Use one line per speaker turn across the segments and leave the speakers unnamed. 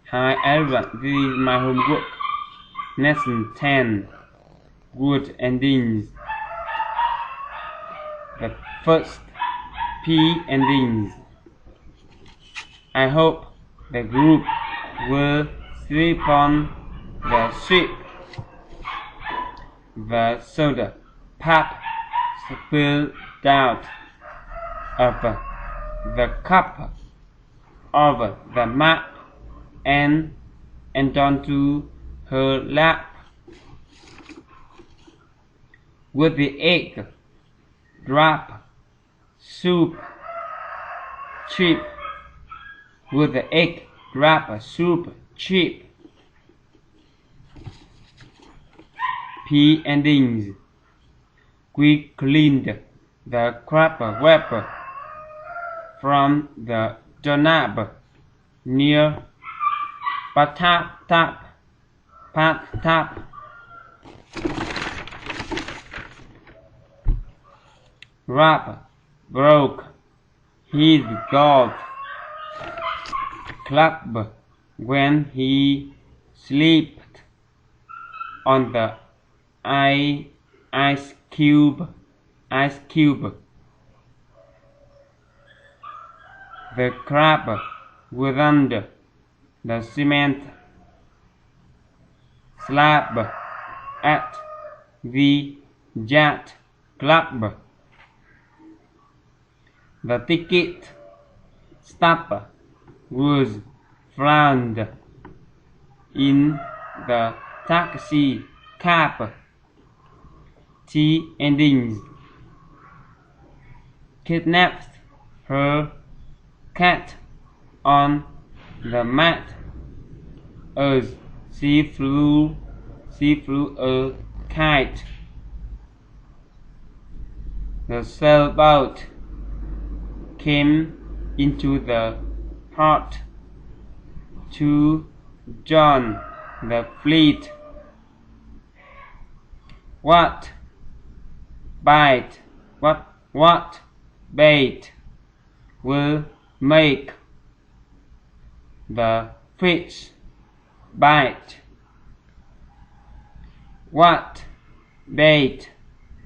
Hi everyone, this is my homework. Lesson 10. Good endings. The first, P endings. I hope the group will sleep on the ship. The soda pop spilled out of the cup over the map and onto her lap. With the egg drop soup cheap. With the egg drop soup cheap. P endings. We cleaned the crab web from the doorknob near Patap. Rob broke his golf club when he slipped on the ice cube. The crab was under the cement slab at the yacht club. The ticket stub was found in the taxi cab. T endings. Kidnapped her cat on the mat as she flew a kite. The sailboat came into the port to join the fleet. What bait will make the fish bite? What bait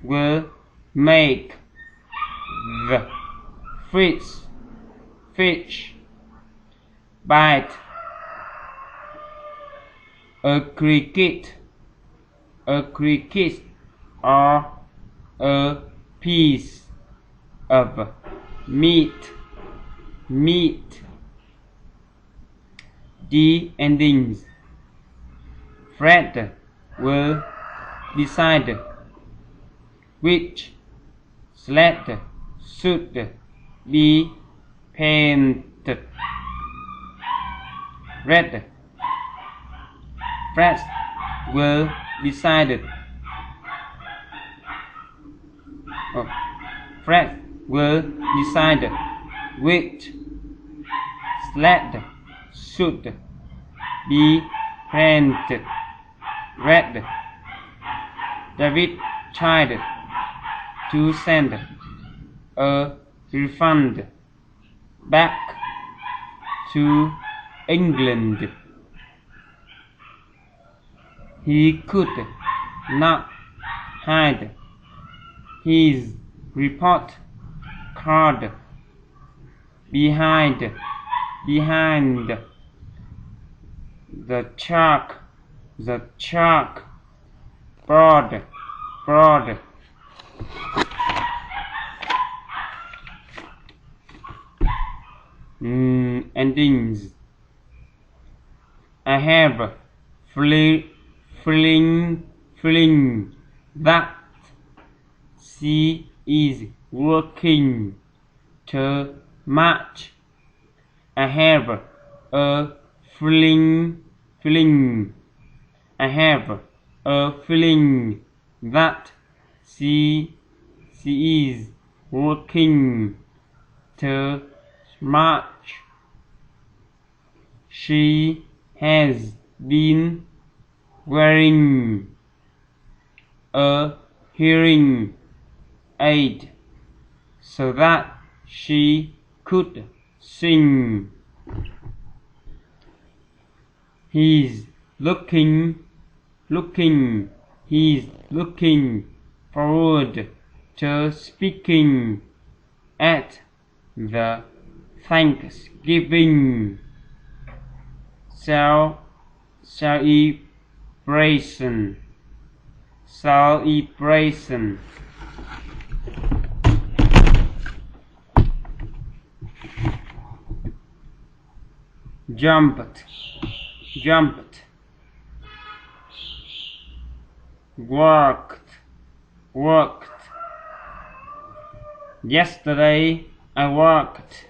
will make the fish bite? A cricket or a piece of meat. D endings. Fred will decide which sled should be painted red. Fred will decide which sled should be painted red. David tried to send a refund back to England. He could not hide his report card behind the chalkboard. Endings. I have a feeling that she is working too much. I have a feeling that she is working too much. She has been wearing a hearing aid so that she could sing. He's looking He's looking forward to speaking at the Thanksgiving celebration jumped worked Yesterday I worked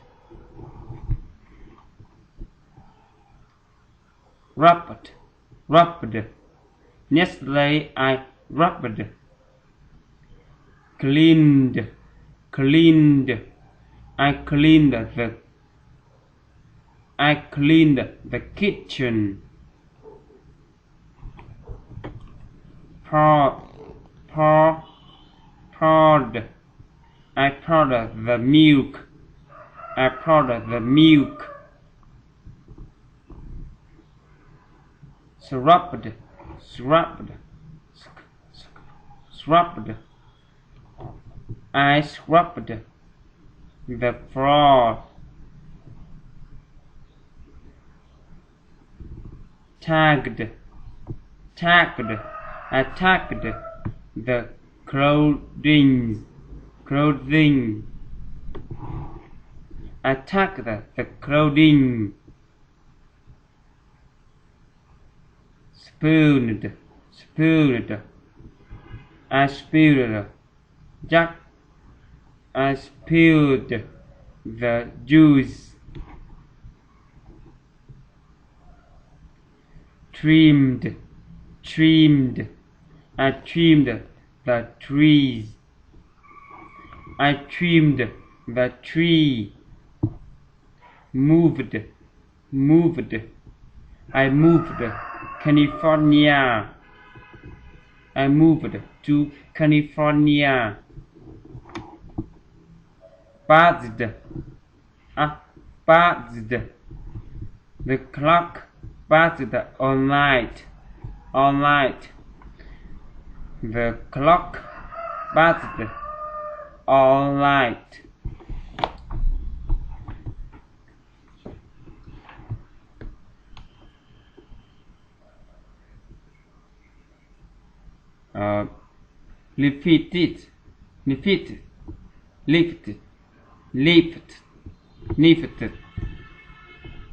rubbed Yesterday I rubbed cleaned I cleaned the kitchen poured I poured the milk Scrubbed I scrubbed the floor tagged I tagged the clothing I tagged the clothing spooned I spilled I spilled the juice trimmed I trimmed the trees I trimmed the tree moved I moved California I moved to California buzzed the clock buzzed all night the clock buzzed all night lifted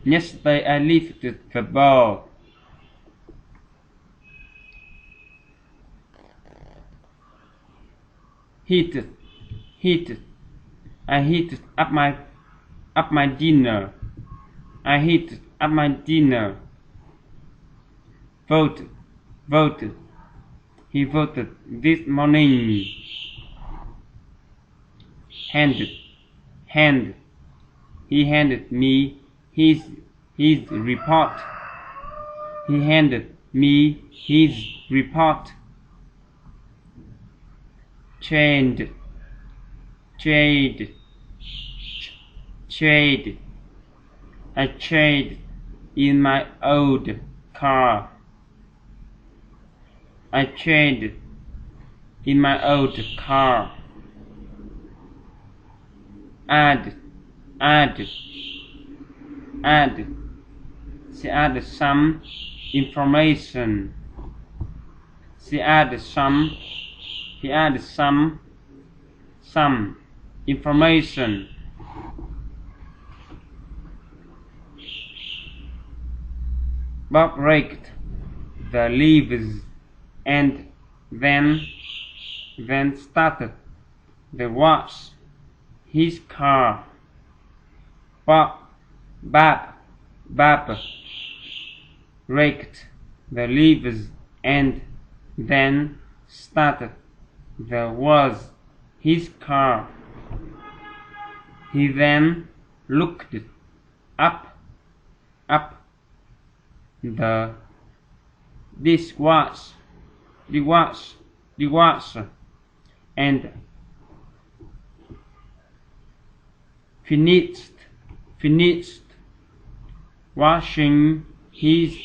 Yesterday I lifted the ball heated I heated up my dinner I heated up my dinner voted He voted this morning handed He handed me his report He handed me his report chained I chained in my old car I chained in my old car add She added some information He added some information Bob raked the leaves and then started the wash his car Bob raked the leaves and then started the wash his car He then looked up the dishwasher and finished washing his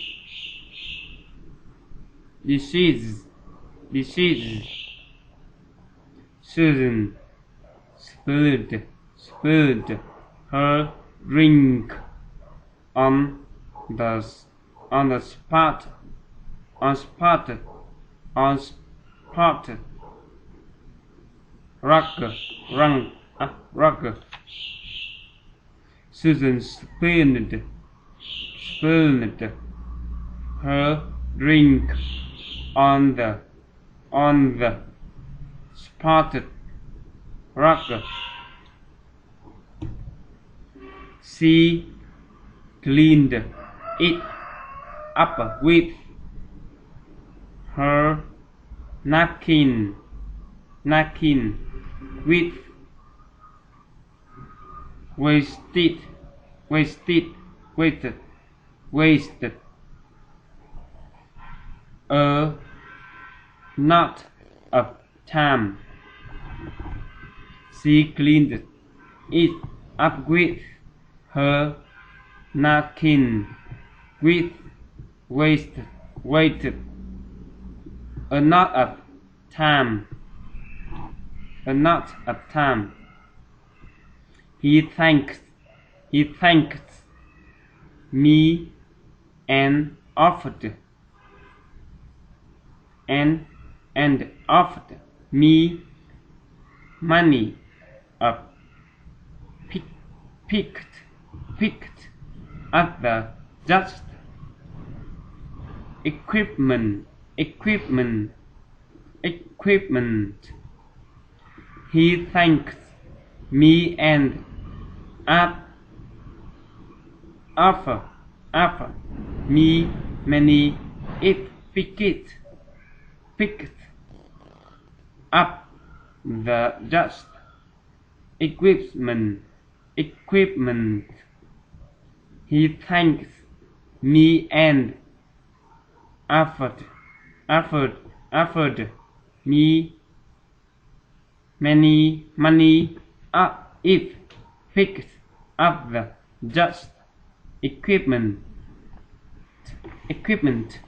disease Susan spilled her drink on the spot rug. Susan spilled her drink on the spotted rug. She cleaned it up with her napkin with wasted a knot of time. She cleaned it up with her napkin with wasted a knot of time. He thanked me and offered me money picked at the just equipment. He thanked me and offered me many picked up the just equipment. He thanked me and offered me many money if picked up the just equipment